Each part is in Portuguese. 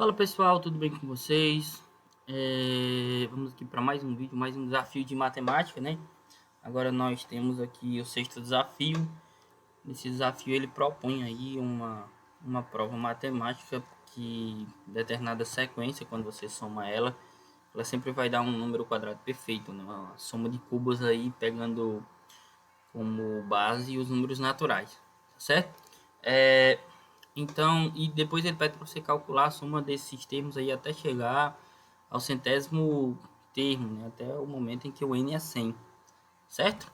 Fala pessoal, tudo bem com vocês? Vamos aqui para mais um vídeo, mais um desafio de matemática, né? Agora nós temos aqui o sexto desafio. Nesse desafio ele propõe aí uma prova matemática que determinada sequência, quando você soma ela sempre vai dar um número quadrado perfeito, né? Uma soma de cubos aí pegando como base os números naturais, tá certo? Então, e depois ele pede para você calcular a soma desses termos aí até chegar ao centésimo termo, né? Até o momento em que o n é 100, certo?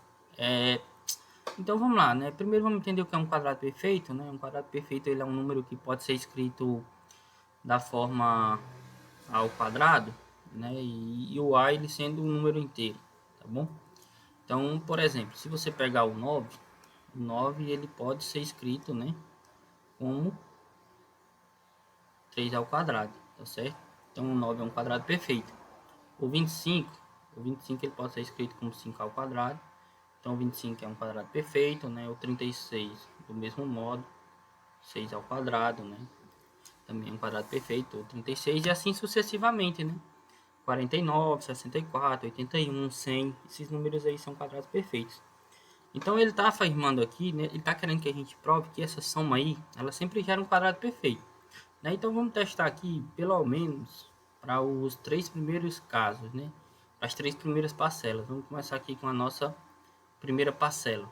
Então vamos lá, né? Primeiro vamos entender o que é um quadrado perfeito, né? Um quadrado perfeito ele é um número que pode ser escrito da forma ao quadrado, né? E o a ele sendo um número inteiro, tá bom? Então, por exemplo, se você pegar o 9 ele pode ser escrito, né? Como 3 ao quadrado, tá certo? Então o 9 é um quadrado perfeito. O 25 ele pode ser escrito como 5 ao quadrado. Então o 25 é um quadrado perfeito, né? O 36 do mesmo modo, 6 ao quadrado, né? Também é um quadrado perfeito, o 36 e assim sucessivamente, né? 49, 64, 81, 100, esses números aí são quadrados perfeitos. Então ele está afirmando aqui, né? Ele está querendo que a gente prove que essa soma aí, ela sempre gera um quadrado perfeito. Né? Então vamos testar aqui, pelo menos, para os três primeiros casos, né? As três primeiras parcelas. Vamos começar aqui com a nossa primeira parcela.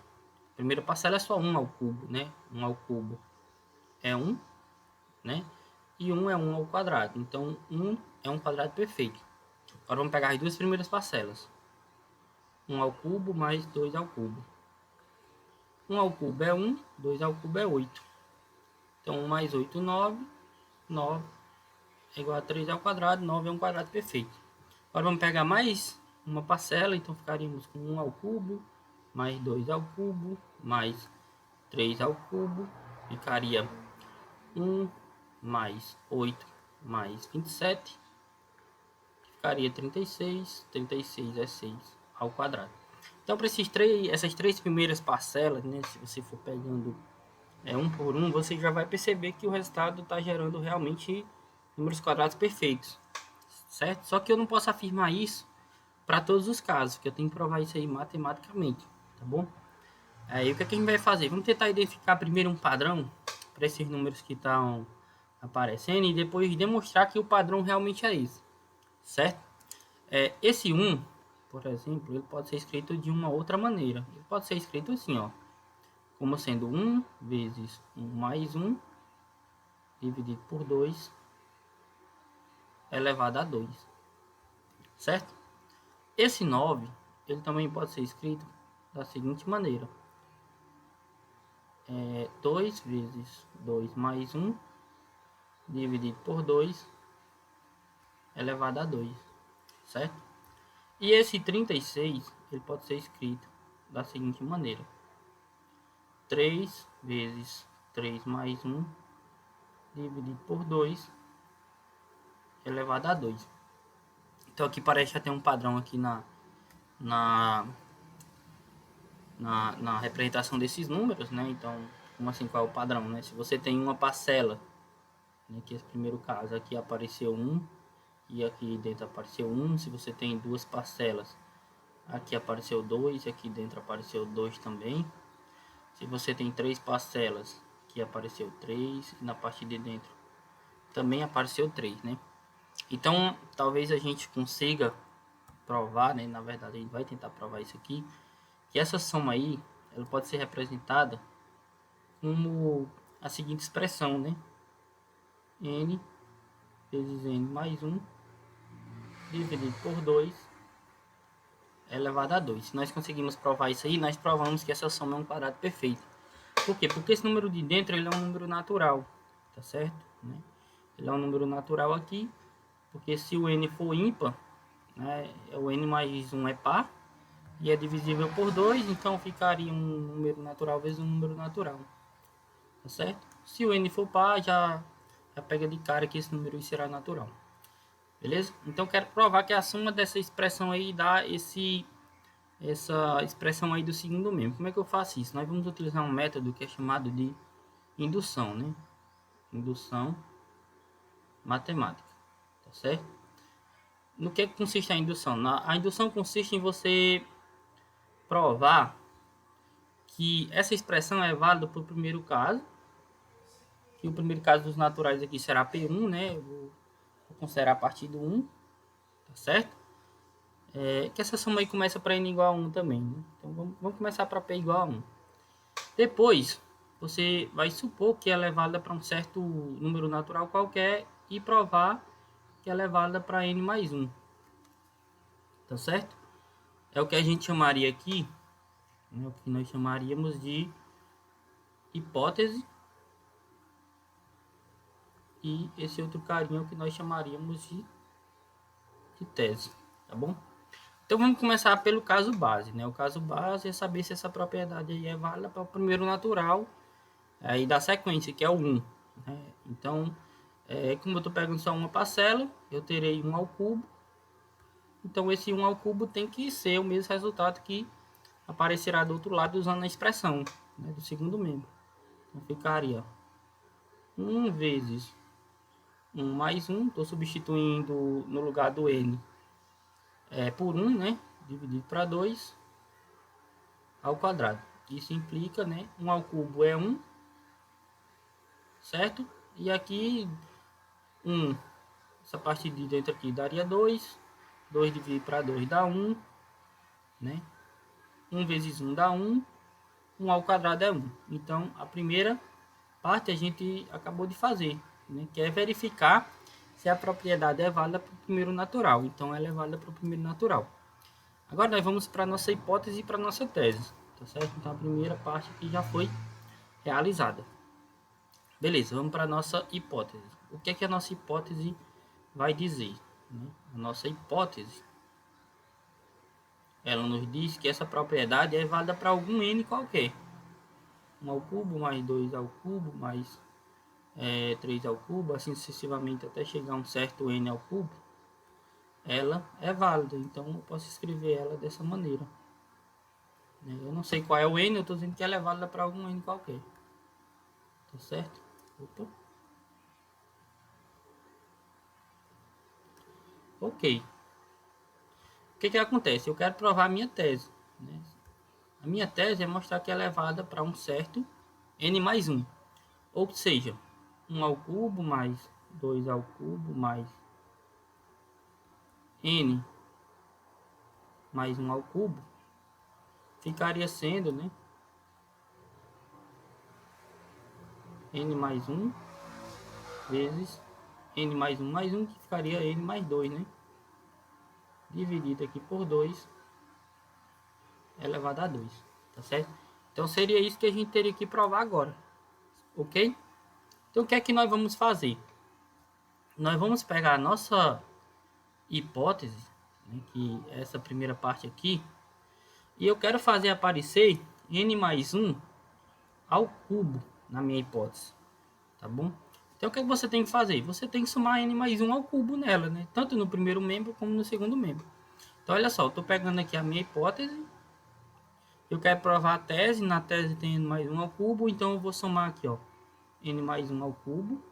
A primeira parcela é só 1 ao cubo, né? 1 ao cubo é 1, né? E 1 é 1 ao quadrado. Então 1 é um quadrado perfeito. Agora vamos pegar as duas primeiras parcelas. 1 ao cubo mais 2 ao cubo. 1 ao cubo é 1, 2 ao cubo é 8. Então 1 mais 8, 9. 9 é igual a 3 ao quadrado, 9 é um quadrado perfeito. Agora vamos pegar mais uma parcela, então ficaríamos com 1 ao cubo, mais 2 ao cubo, mais 3 ao cubo, ficaria 1 mais 8 mais 27, ficaria 36, 36 é 6 ao quadrado. Então, para essas três primeiras parcelas, né, se você for pegando um por um, você já vai perceber que o resultado está gerando realmente números quadrados perfeitos, certo? Só que eu não posso afirmar isso para todos os casos, porque eu tenho que provar isso aí matematicamente, tá bom? Aí o que, é que a gente vai fazer? Vamos tentar identificar primeiro um padrão para esses números que estão aparecendo e depois demonstrar que o padrão realmente é esse, certo? Esse 1, por exemplo, ele pode ser escrito de uma outra maneira. Ele pode ser escrito assim, ó, como sendo 1 vezes 1 mais 1 dividido por 2 elevado a 2, certo? Esse 9, ele também pode ser escrito da seguinte maneira. 2 vezes 2 mais 1 dividido por 2 elevado a 2, certo? E esse 36, ele pode ser escrito da seguinte maneira. 3 vezes 3 mais 1 dividido por 2 elevado a 2. Então aqui parece já ter um padrão aqui na representação desses números, né? Então, como assim, qual é o padrão, né? Se você tem uma parcela, né, que é o primeiro caso, aqui apareceu 1 e aqui dentro apareceu 1. Se você tem duas parcelas, aqui apareceu 2 e aqui dentro apareceu 2 também. Se você tem três parcelas, aqui apareceu 3 e na parte de dentro também apareceu 3, né? Então, talvez a gente consiga provar, né? Na verdade, a gente vai tentar provar isso aqui, que essa soma aí, ela pode ser representada como a seguinte expressão, né? N vezes N mais 1 dividido por 2 elevado a 2. Se nós conseguimos provar isso aí, nós provamos que essa soma é um quadrado perfeito. Por quê? Porque esse número de dentro ele é um número natural, tá certo? Né? Ele é um número natural aqui, porque se o N for ímpar, né, o N mais 1 é par, e é divisível por 2, então ficaria um número natural vezes um número natural, tá certo? Se o N for par, já pega de cara que esse número será natural. Beleza? Então quero provar que a soma dessa expressão aí dá essa expressão aí do segundo membro. Como é que eu faço isso? Nós vamos utilizar um método que é chamado de indução, né? Indução matemática, tá certo? No que consiste a indução? A indução consiste em você provar que essa expressão é válida para o primeiro caso, que o primeiro caso dos naturais aqui será P1, né? Eu vou considerar a partir do 1, tá certo? Que essa soma aí começa para n igual a 1 também, né? Então vamos começar para P igual a 1. Depois, você vai supor que ela é válida para um certo número natural qualquer e provar que ela é válida para n mais 1, tá certo? É o que a gente chamaria aqui, né, o que nós chamaríamos de hipótese, e esse outro carinha é o que nós chamaríamos de tese, tá bom? Então vamos começar pelo caso base, né? O caso base é saber se essa propriedade aí é válida para o primeiro natural aí da sequência, que é o 1, né? Então, como eu estou pegando só uma parcela, eu terei 1 ao cubo. Então esse 1 ao cubo tem que ser o mesmo resultado que aparecerá do outro lado usando a expressão, né, do segundo membro. Então ficaria 1 vezes 1 mais 1, estou substituindo no lugar do n por 1, né, dividido para 2 ao quadrado. Isso implica, né, 1 ao cubo é 1, certo? E aqui 1, essa parte de dentro aqui daria 2, 2 dividido para 2 dá 1, né? 1 vezes 1 dá 1, 1 ao quadrado é 1. Então, a primeira parte a gente acabou de fazer, né? Que é verificar se a propriedade é válida para o primeiro natural. Então, ela é válida para o primeiro natural. Agora, nós vamos para a nossa hipótese e para a nossa tese, tá certo? Então, a primeira parte aqui já foi realizada. Beleza, vamos para a nossa hipótese. O que é que a nossa hipótese vai dizer, né? A nossa hipótese, ela nos diz que essa propriedade é válida para algum n qualquer. 1 ao cubo, mais 2 ao cubo, mais 3 ao cubo, assim sucessivamente até chegar a um certo n ao cubo, ela é válida. Então, eu posso escrever ela dessa maneira. Eu não sei qual é o n, eu estou dizendo que ela é válida para algum n qualquer. Tá certo? Opa. Ok. O que acontece? Eu quero provar a minha tese, né? A minha tese é mostrar que ela é válida para um certo n mais 1. Ou seja, 1 ao cubo mais 2 ao cubo mais n mais 1 ao cubo ficaria sendo, né, n mais 1 vezes n mais 1, que ficaria n mais 2, né? Dividido aqui por 2 elevado a 2, tá certo? Então seria isso que a gente teria que provar agora, ok? Então o que é que nós vamos fazer? Nós vamos pegar a nossa hipótese, né, que é essa primeira parte aqui, e eu quero fazer aparecer n mais 1 ao cubo na minha hipótese, tá bom? Então o que você tem que fazer? Você tem que somar n mais 1 ao cubo nela, né? Tanto no primeiro membro como no segundo membro. Então olha só, eu estou pegando aqui a minha hipótese, eu quero provar a tese, na tese tem n mais 1 ao cubo, então eu vou somar aqui, ó, n mais 1 ao cubo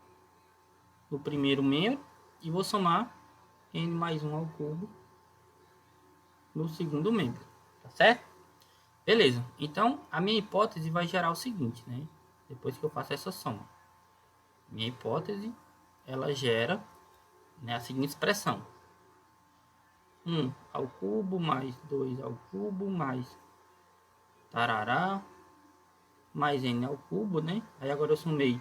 no primeiro membro e vou somar n mais 1 ao cubo no segundo membro, tá certo? Beleza, então a minha hipótese vai gerar o seguinte, né? Depois que eu faço essa soma, minha hipótese, ela gera, né, a seguinte expressão: 1 ao cubo mais 2 ao cubo mais tarará mais n ao cubo, né? Aí agora eu somei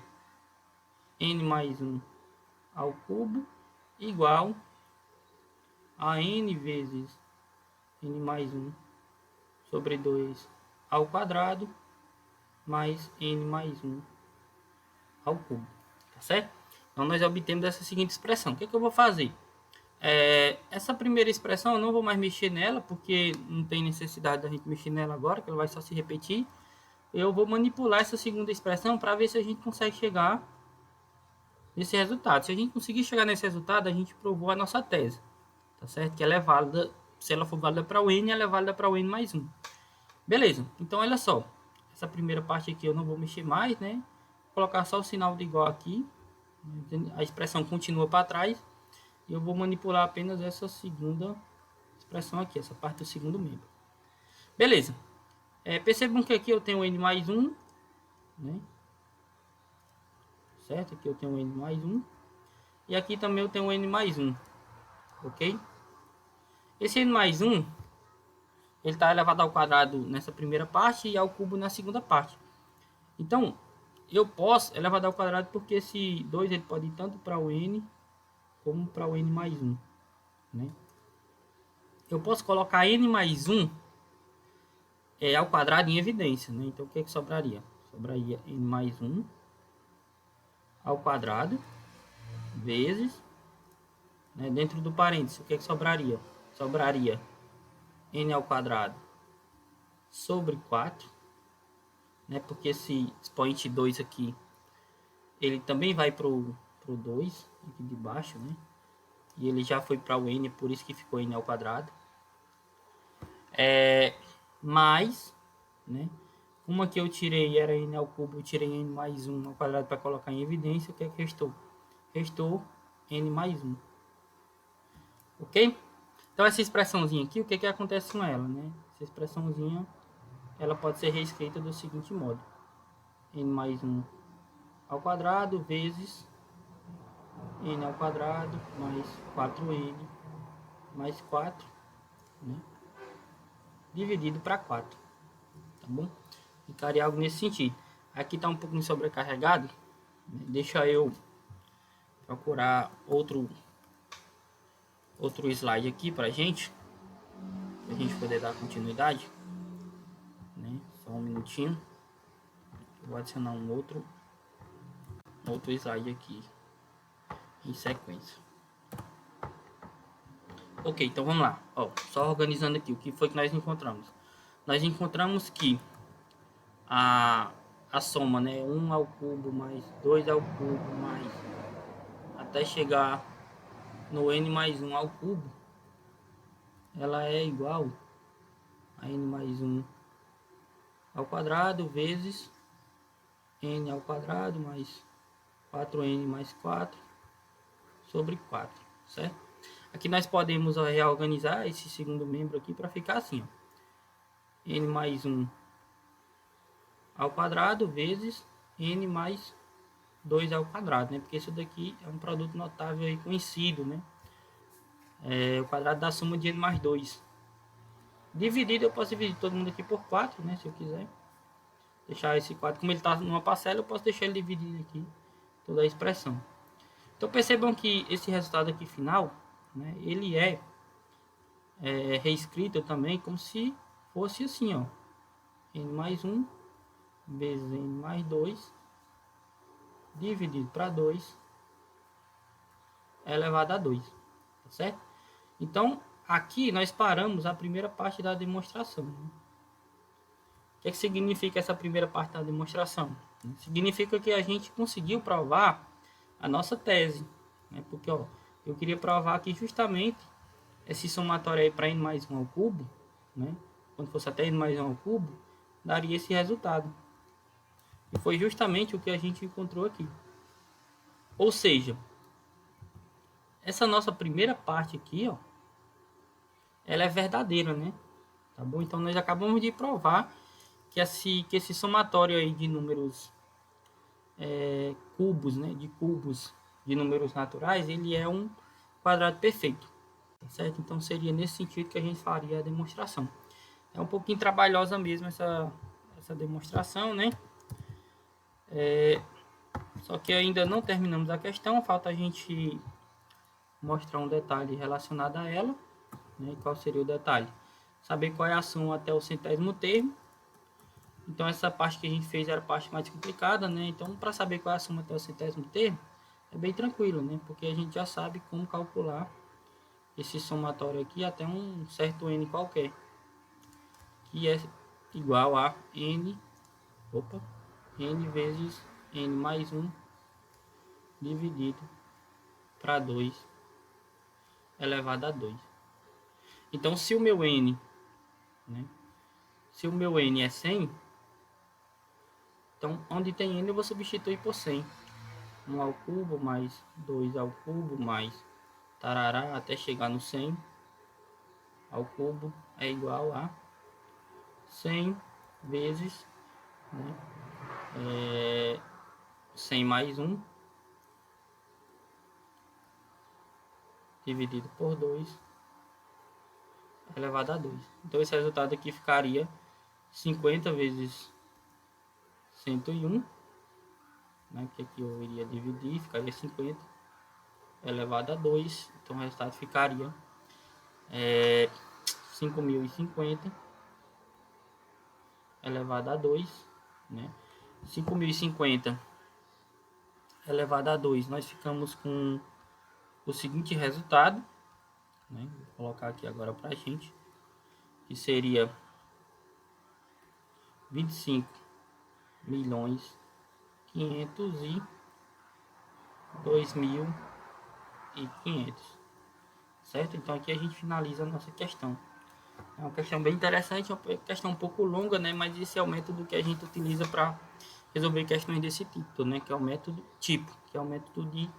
n mais 1 ao cubo igual a n vezes n mais 1 sobre 2 ao quadrado mais n mais 1 ao cubo, tá certo? Então nós obtemos essa seguinte expressão. O que eu vou fazer? Essa primeira expressão eu não vou mais mexer nela, porque não tem necessidade da gente mexer nela agora, que ela vai só se repetir. Eu vou manipular essa segunda expressão para ver se a gente consegue chegar nesse resultado. Se a gente conseguir chegar nesse resultado, a gente provou a nossa tese, tá certo? Que ela é válida, se ela for válida para o n, ela é válida para o n mais 1. Beleza, então olha só, essa primeira parte aqui eu não vou mexer mais, né? Vou colocar só o sinal de igual aqui, A expressão continua para trás e eu vou manipular apenas essa segunda expressão aqui, essa parte do segundo membro. Beleza. Percebam que aqui eu tenho n mais 1, né? Certo? Aqui eu tenho n mais 1. E aqui também eu tenho n mais 1. Ok? Esse n mais 1, ele está elevado ao quadrado nessa primeira parte e ao cubo na segunda parte. Então, eu posso elevar ao quadrado porque esse 2 ele pode ir tanto para o n como para o n mais 1. Né? Eu posso colocar n mais 1 ao quadrado em evidência. Né? Então, o que, que sobraria? Sobraria n mais 1 ao quadrado vezes, né, dentro do parênteses, o que, que sobraria? Sobraria n ao quadrado sobre 4, né, porque esse expoente 2 aqui, ele também vai para o 2, aqui de baixo, né, e ele já foi para o n, por isso que ficou n ao quadrado. Mais, né, uma que eu tirei era n ao cubo, eu tirei n mais 1 ao quadrado para colocar em evidência, o que é que restou? Restou n mais 1. Ok? Então essa expressãozinha aqui, o que acontece com ela, né? Essa expressãozinha, ela pode ser reescrita do seguinte modo: n mais 1 ao quadrado vezes n ao quadrado mais 4n mais 4, né? Dividido para 4, tá bom? Ficaria algo nesse sentido. Aqui está um pouquinho sobrecarregado, né? Deixa eu procurar outro slide aqui para a gente poder dar continuidade, né? Só um minutinho, eu vou adicionar um outro slide aqui em sequência. Ok, então vamos lá. Ó, só organizando aqui o que foi que nós encontramos. Nós encontramos que a soma, né, 1 ao cubo mais 2 ao cubo mais até chegar no n mais 1 ao cubo, ela é igual a n mais 1 ao quadrado vezes n ao quadrado mais 4n mais 4 sobre 4, certo? Aqui nós podemos reorganizar esse segundo membro aqui para ficar assim, ó. N mais 1 ao quadrado vezes n mais 2 ao quadrado, né? Porque isso daqui é um produto notável aí conhecido, né? O quadrado da soma de n mais 2. Dividido, eu posso dividir todo mundo aqui por 4, né? Se eu quiser. Deixar esse 4, como ele está numa parcela, eu posso deixar ele dividido aqui, toda a expressão. Então percebam que esse resultado aqui final, né? Ele é reescrito também como se fosse assim, ó. N mais 1 vezes n mais 2 dividido para 2 elevado a 2, tá certo? Então, aqui nós paramos a primeira parte da demonstração. Né? O que significa essa primeira parte da demonstração? Significa que a gente conseguiu provar a nossa tese, né? Porque ó, eu queria provar que justamente esse somatório aí para n mais 1 ao cubo, né? Quando fosse até n mais 1 ao cubo, daria esse resultado. E foi justamente o que a gente encontrou aqui. Ou seja, essa nossa primeira parte aqui, ó, ela é verdadeira, né? Tá bom? Então nós acabamos de provar que esse somatório aí de números cubos, né? De cubos de números naturais, ele é um quadrado perfeito, tá certo? Então seria nesse sentido que a gente faria a demonstração. É um pouquinho trabalhosa mesmo essa demonstração, né? Só que ainda não terminamos a questão, falta a gente mostrar um detalhe relacionado a ela, né? Qual seria o detalhe? Saber qual é a soma até o centésimo termo. Então essa parte que a gente fez era a parte mais complicada, né? Então para saber qual é a soma até o centésimo termo, é bem tranquilo, né? Porque a gente já sabe como calcular esse somatório aqui até um certo n qualquer, que é igual a n vezes n mais 1 dividido para 2 elevado a 2. Então se o meu n, né? Se o meu n é 100, então onde tem n eu vou substituir por 100. 1 ao cubo mais 2 ao cubo mais tarará até chegar no 100 ao cubo é igual a 100 vezes, né, 100 mais 1 dividido por 2 elevado a 2. Então esse resultado aqui ficaria 50 vezes 101, né, que aqui eu iria dividir, ficaria 50 elevado a 2. Então o resultado ficaria 5.050 elevado a 2, né? 5.050 elevado a 2, nós ficamos com o seguinte resultado, né? Vou colocar aqui agora para a gente, que seria 25.502.500, certo? Então aqui a gente finaliza a nossa questão. É uma questão bem interessante, é uma questão um pouco longa, né? Mas esse é o método que a gente utiliza para resolver questões desse tipo, né? Que é o método tipo, que é o método de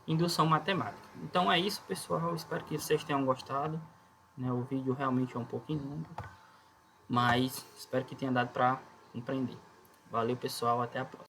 indução matemática. Então é isso, pessoal. Espero que vocês tenham gostado, né? O vídeo realmente é um pouquinho longo, mas espero que tenha dado para compreender. Valeu, pessoal. Até a próxima.